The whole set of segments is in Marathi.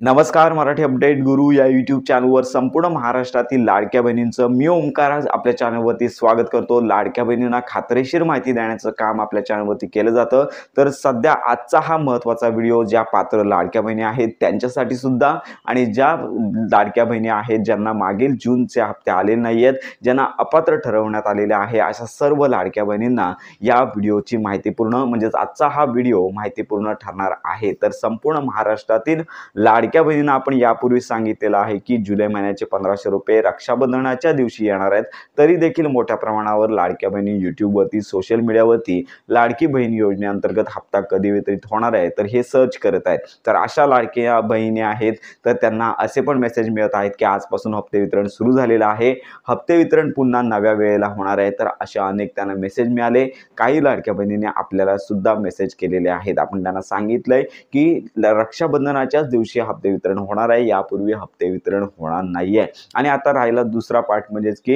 नमस्कार. मराठी अपडेट गुरु या यूट्यूब चॅनलवर संपूर्ण महाराष्ट्रातील लाडक्या बहिणींचं मी ओंकार आज आपल्या चॅनलवरती स्वागत करतो. लाडक्या बहिणींना खात्रीशीर माहिती देण्याचं काम आपल्या चॅनलवरती केलं जातं. तर सध्या आजचा हा महत्त्वाचा व्हिडिओ ज्या पात्र लाडक्या बहिणी आहेत त्यांच्यासाठी सुद्धा आणि ज्या लाडक्या बहिणी आहेत ज्यांना मागील जूनचे हप्ते आलेले नाही आहेत, ज्यांना अपात्र ठरवण्यात आलेले आहे, अशा सर्व लाडक्या बहिणींना या व्हिडिओची माहितीपूर्ण म्हणजेच आजचा हा व्हिडिओ माहितीपूर्ण ठरणार आहे. तर संपूर्ण महाराष्ट्रातील लाडक्या बहिणींना आपण यापूर्वी सांगितलेलं आहे की जुलै महिन्याचे 1500 रुपये रक्षाबंधनाच्या दिवशी येणार आहेत. तरी देखील मोठ्या प्रमाणावर लाडक्या बहिणी यूट्यूबवरती सोशल मीडियावरती लाडकी बहीण योजनेअंतर्गत हप्ता कधी वितरित होणार आहे तर हे सर्च करत आहेत. तर अशा लाडक्या बहिणी आहेत तर त्यांना असे पण मेसेज मिळत आहेत की आजपासून हप्ते वितरण सुरू झालेलं आहे, हप्ते वितरण पुन्हा नव्या वेळेला होणार आहे. तर अशा अनेक त्यांना मेसेज मिळाले. काही लाडक्या बहिणींनी आपल्याला सुद्धा मेसेज केलेले आहेत. आपण त्यांना सांगितलंय की रक्षाबंधनाच्याच दिवशी हप्ते वितरण होणार आहे, यापूर्वी हप्ते वितरण होणार नाहीये. आणि आता राहिला दुसरा पार्ट म्हणजेच की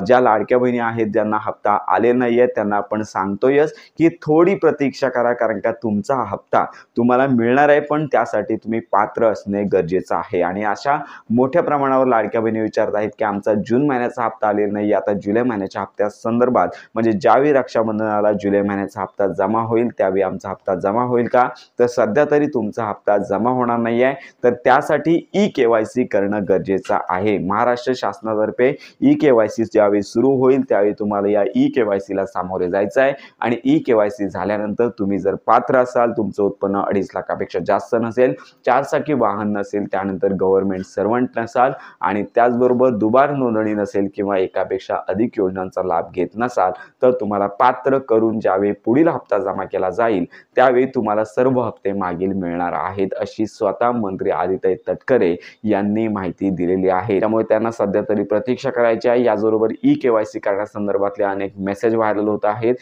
ज्या लाडक्या बहिणी आहेत ज्यांना हप्ता आलेला नाहीये त्यांना आपण सांगतोयच की थोडी प्रतीक्षा करा, कारण का तुमचा हप्ता तुम्हाला मिळणार आहे, पण त्यासाठी तुम्ही पात्र असणे गरजेचं आहे. आणि अशा मोठ्या प्रमाणावर लाडक्या बहिणी विचारत आहेत की आमचा जून महिन्याचा हप्ता आलेला नाही, आता जुलै महिन्याच्या हप्त्या संदर्भात म्हणजे ज्यावेळी रक्षाबंधनाला जुलै महिन्याचा हप्ता जमा होईल त्यावेळी आमचा हप्ता जमा होईल का? तर सध्या तरी तुमचा हप्ता जमा होणार नाही आहे. तर त्यासाठी ई-KYC करणं गरजेचं आहे. महाराष्ट्र शासनातर्फे ई-KYC ज्यावेळी सुरू होईल त्यावेळी तुम्हाला या ई-KYCला सामोरे जायचं आहे. आणि ई-KYC झाल्यानंतर तुम्ही जर पात्र असाल, तुमचं उत्पन्न 2.5 लाखापेक्षा जास्त नसेल, 4 चाकी वाहन नसेल, त्यानंतर गव्हर्नमेंट सर्वंट नसाल आणि त्याचबरोबर दुबार नोंदणी नसेल किंवा एकापेक्षा अधिक योजनांचा लाभ घेत नसाल, तर तुम्हाला पात्र करून ज्यावेळी पुढील हप्ता जमा केला जाईल त्यावेळी तुम्हाला सर्व हप्ते मागील मिळणार आहेत, अशी स्वतः मंत्री आदित्य तटकरे यांनी माहिती दिलेली आहे. त्यामुळे त्यांना सध्या तरी प्रतीक्षा करायची आहे. याचबरोबर ई-KYC करण्यासंदर्भातले अनेक मेसेज व्हायरल होत आहेत.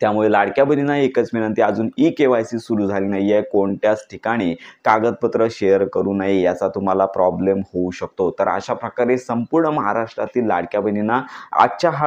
त्यामुळे लाडक्या बहिणींना एकच विनंती, अजून ई-KYC सुरू झाली नाही आहे, कोणत्याच ठिकाणी कागदपत्र शेअर करू नये, याचा तुम्हाला प्रॉब्लेम होऊ शकतो. तर अशा प्रकारे संपूर्ण महाराष्ट्रातील लाडक्या बहिणींना आजच्या हा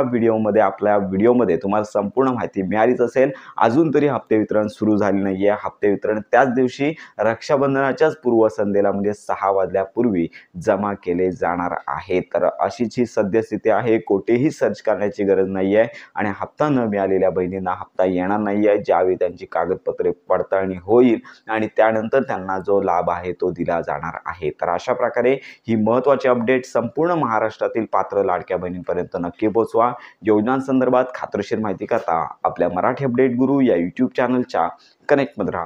आपल्या व्हिडिओमध्ये तुम्हाला संपूर्ण माहिती मिळालीच असेल. अजून तरी हप्ते वितरण सुरू झाले नाही आहे. हप्ते वितरण त्याच दिवशी रक्षाबंधनाच्याच पूर्वसंध्येला म्हणजे 6 वाजल्यापूर्वी जमा केले जाणार आहे. तर अशीच ही सद्यस्थिती आहे. कोठेही सर्च करण्याची गरज नाही आहे आणि हप्ता न मिळालेल्या बहिणींना हप्ता येणार नाही आहे. ज्यावेळी त्यांची कागदपत्रे पडताळणी होईल आणि त्यानंतर त्यांना जो लाभ आहे तो दिला जाणार आहे. तर अशा प्रकारे ही महत्त्वाची अपडेट संपूर्ण महाराष्ट्रातील पात्र लाडक्या बहिणींपर्यंत नक्की पोहोचवा. योजनांसंदर्भात खात्रीशीर माहिती करता आपल्या मराठी अपडेट गुरु या यूट्यूब चॅनलच्या कनेक्टमध्ये राहा.